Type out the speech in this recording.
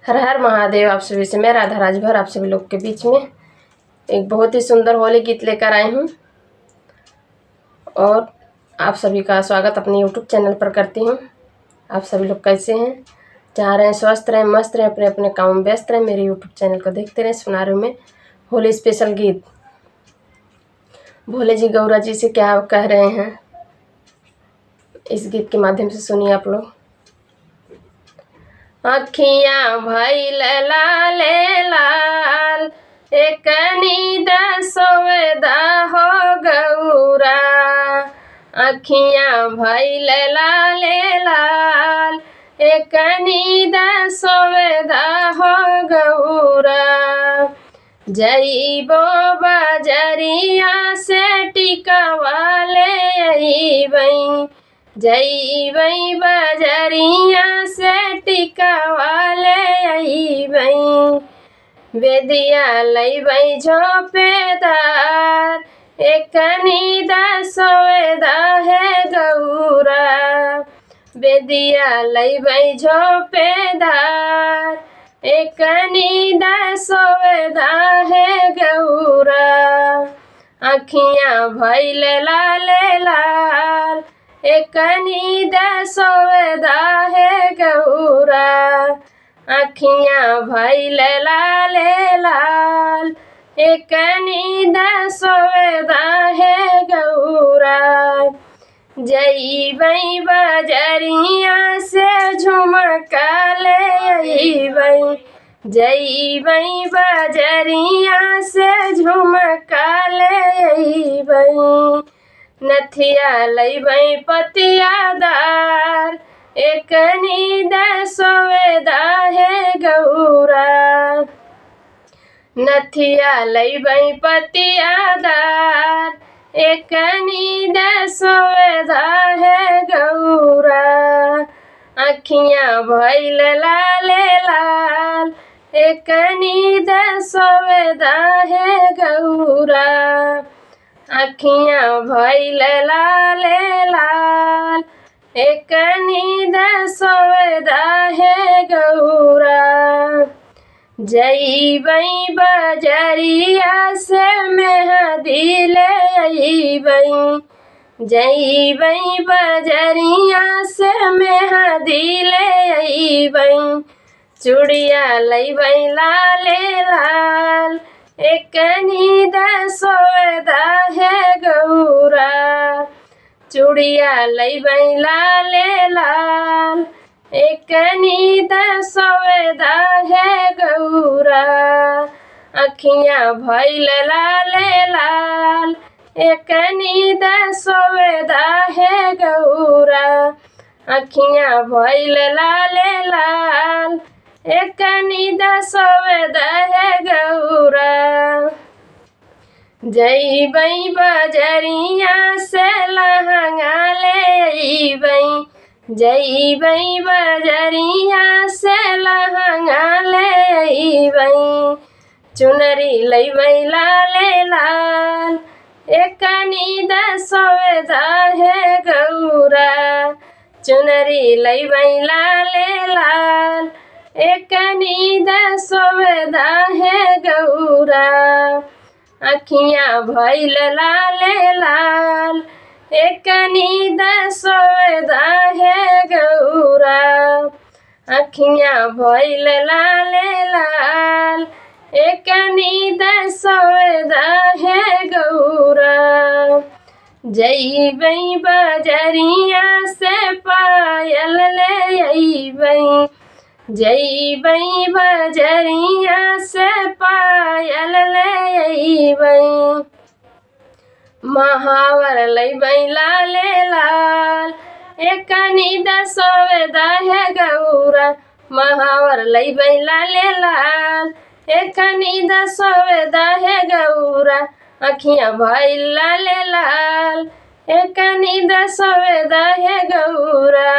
हर हर महादेव। आप सभी से मैं राधा राजभर आप सभी लोग के बीच में एक बहुत ही सुंदर होली गीत लेकर आई हूँ और आप सभी का स्वागत अपने यूट्यूब चैनल पर करती हूँ। आप सभी लोग कैसे हैं? चाह रहे हैं स्वस्थ रहें, मस्त रहें, अपने अपने काम में व्यस्त रहें। मेरे यूट्यूब चैनल को देखते रहें। सुना रही हूँ मैं होली स्पेशल गीत। भोले जी गौरा जी से क्या कह रहे हैं, इस गीत के माध्यम से सुनिए आप लोग। अखियाँ भइल लाल लाल, एक नींद सोवेदा हो गौरा। अखियाँ भइल लाल लाल, एक नींद सोवेदा हो गौरा। जइबो बजरिया से टिकवा ले अइबै, जइबै बजरिया से टिकवा ले अइबै। बेदिया लइबै झोपेदार, एक नींद सोवेदा है गौरा। बेदिया लइबै झोपेदार, एक नींद सोवेदा है गौरा। अखियाँ भइल लाल लाल, एक नींद सोवेदा है गौरा। अखियाँ भइल लाल लाल, एक नींद सोवेदा है गौरा। जइबै बजरिया से झुमका ले अइबै, जइबै बजरिया से झुमका ले अइबै। नथिया लइबै पतियादार, एक नींद सोवेदा है गौरा। नथिया लइबै पतियादार, एक नींद सोवेदा है गौरा। अखियाँ भइल लाल लाल, एक नींद सोवेदा है गौरा। अखियाँ भइल लाल लाल, एक नींद सोवेदा है गौरा। जइबै बजरिया से मेहंदी ले अइबै, जइबै बजरिया से मेहंदी ले अइबै। चूड़िया लइबै लाल लाल, एक नींद सोवेदा है गौरा। चूड़िया लइबै लाल लाल, एक नींद सोवेदा है गौरा। अखियाँ भइल लाल लाल, एक नींद सोवेदा है गौरा। अखियाँ भइल लाल लाल, एक नींद सोवेदा है गौरा। जइबै बजरिया से लहंगा ले अइबै, जइबै बजरिया से लहंगा ले अइबै। चुनरी लइबै लाल लाल, एक नींद सोवेदा है गौरा। चुनरी लइबै लाल लाल, एक नींद सोवेदा है गौरा। अखियाँ भइल लाल लाल, एक नींद सोवेदा है गौरा। अखियाँ भइल लाल लाल, एक नींद सोवेदा है गौरा। जइबै बजरिया से पायल ले अइबै, जइबै बजरिया से पायल ले अइबै। महावर लइबै लाल लाल, एक नींद सोवेदा है गौरा। महावर लइबै लाल लाल, एक नींद सोवेदा है गौरा। अखियाँ भइल लाल लाल, एक नींद सोवेदा है गौरा।